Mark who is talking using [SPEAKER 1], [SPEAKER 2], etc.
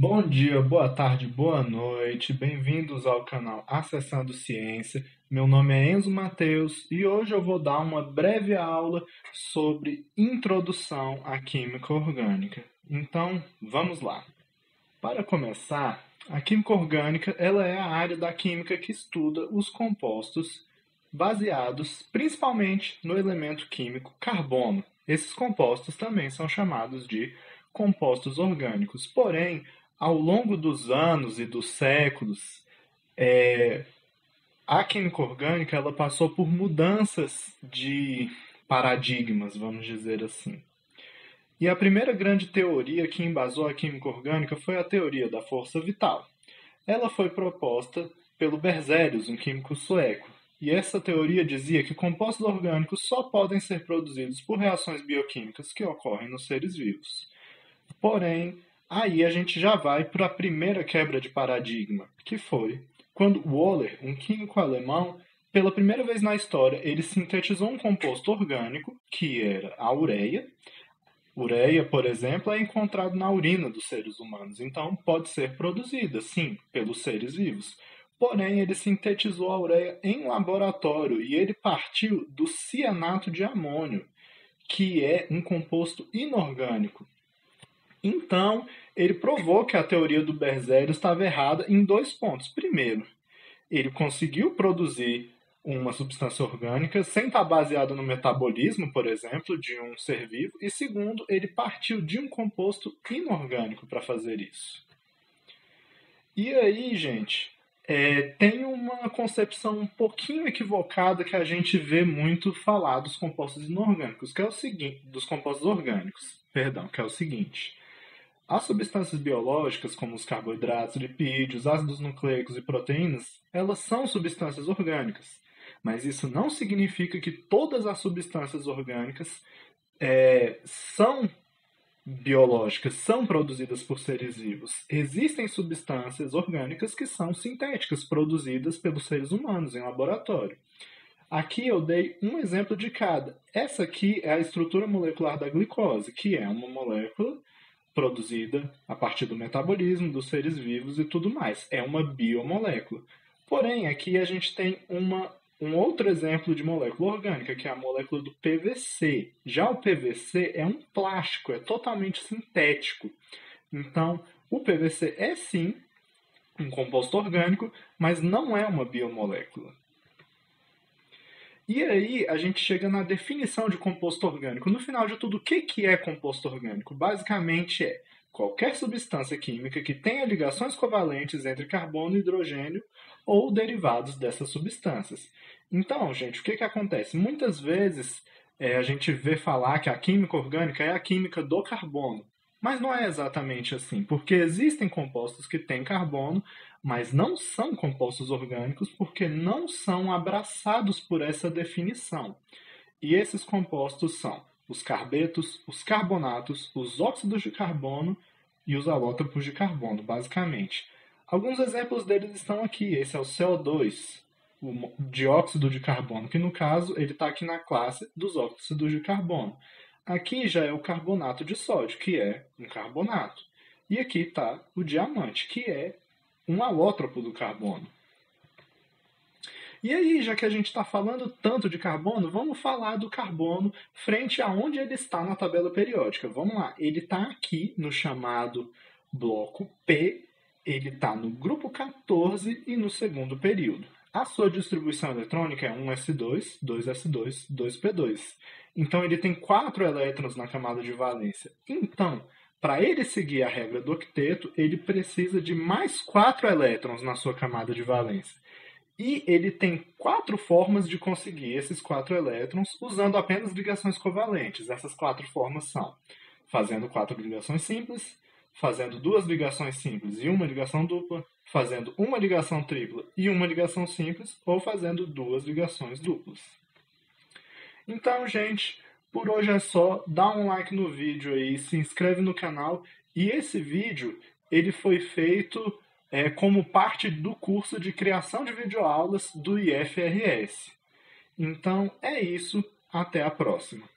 [SPEAKER 1] Bom dia, boa tarde, boa noite, bem-vindos ao canal Acessando Ciência. Meu nome é Enzo Mateus e hoje eu vou dar uma breve aula sobre introdução à química orgânica. Então, vamos lá. Para começar, a química orgânica ela é a área da química que estuda os compostos baseados principalmente no elemento químico carbono. Esses compostos também são chamados de compostos orgânicos. Porém, ao longo dos anos e dos séculos, a química orgânica ela passou por mudanças de paradigmas, vamos dizer assim. E a primeira grande teoria que embasou a química orgânica foi a teoria da força vital. Ela foi proposta pelo Berzelius, um químico sueco. E essa teoria dizia que compostos orgânicos só podem ser produzidos por reações bioquímicas que ocorrem nos seres vivos. Porém, aí a gente já vai para a primeira quebra de paradigma, que foi quando Wöhler, um químico alemão, pela primeira vez na história, ele sintetizou um composto orgânico, que era a ureia. Ureia, por exemplo, é encontrado na urina dos seres humanos, então pode ser produzida, sim, pelos seres vivos. Porém, ele sintetizou a ureia em laboratório e ele partiu do cianato de amônio, que é um composto inorgânico. Então, ele provou que a teoria do Berzelius estava errada em dois pontos. Primeiro, ele conseguiu produzir uma substância orgânica sem estar baseada no metabolismo, por exemplo, de um ser vivo. E segundo, ele partiu de um composto inorgânico para fazer isso. E aí, gente, tem uma concepção um pouquinho equivocada que a gente vê muito falar dos compostos inorgânicos, que é o seguinte, dos compostos orgânicos, perdão, que é o seguinte. As substâncias biológicas, como os carboidratos, lipídios, ácidos nucleicos e proteínas, elas são substâncias orgânicas. Mas isso não significa que todas as substâncias orgânicas são biológicas, são produzidas por seres vivos. Existem substâncias orgânicas que são sintéticas, produzidas pelos seres humanos em laboratório. Aqui eu dei um exemplo de cada. Essa aqui é a estrutura molecular da glicose, que é uma molécula produzida a partir do metabolismo dos seres vivos e tudo mais. É uma biomolécula. Porém, aqui a gente tem um outro exemplo de molécula orgânica, que é a molécula do PVC. Já o PVC é um plástico, é totalmente sintético. Então, o PVC é sim um composto orgânico, mas não é uma biomolécula. E aí a gente chega na definição de composto orgânico. No final de tudo, o que é composto orgânico? Basicamente é qualquer substância química que tenha ligações covalentes entre carbono e hidrogênio ou derivados dessas substâncias. Então, gente, o que acontece? Muitas vezes a gente vê falar que a química orgânica é a química do carbono. Mas não é exatamente assim, porque existem compostos que têm carbono, mas não são compostos orgânicos porque não são abraçados por essa definição. E esses compostos são os carbetos, os carbonatos, os óxidos de carbono e os alótropos de carbono, basicamente. Alguns exemplos deles estão aqui. Esse é o CO2, o dióxido de carbono, que no caso ele está aqui na classe dos óxidos de carbono. Aqui já é o carbonato de sódio, que é um carbonato. E aqui está o diamante, que é um alótropo do carbono. E aí, já que a gente está falando tanto de carbono, vamos falar do carbono frente a onde ele está na tabela periódica. Vamos lá, ele está aqui no chamado bloco P, ele está no grupo 14 e no segundo período. A sua distribuição eletrônica é 1s2, 2s2, 2p2. Então ele tem 4 elétrons na camada de valência. Então, para ele seguir a regra do octeto, ele precisa de mais 4 elétrons na sua camada de valência. E ele tem 4 formas de conseguir esses 4 elétrons usando apenas ligações covalentes. Essas 4 formas são fazendo 4 ligações simples, fazendo 2 ligações simples e uma ligação dupla, fazendo uma ligação tripla e uma ligação simples, ou fazendo 2 ligações duplas. Então, gente, por hoje é só. Dá um like no vídeo aí, se inscreve no canal. E esse vídeo ele foi feito como parte do curso de criação de videoaulas do IFRS. Então, é isso. Até a próxima.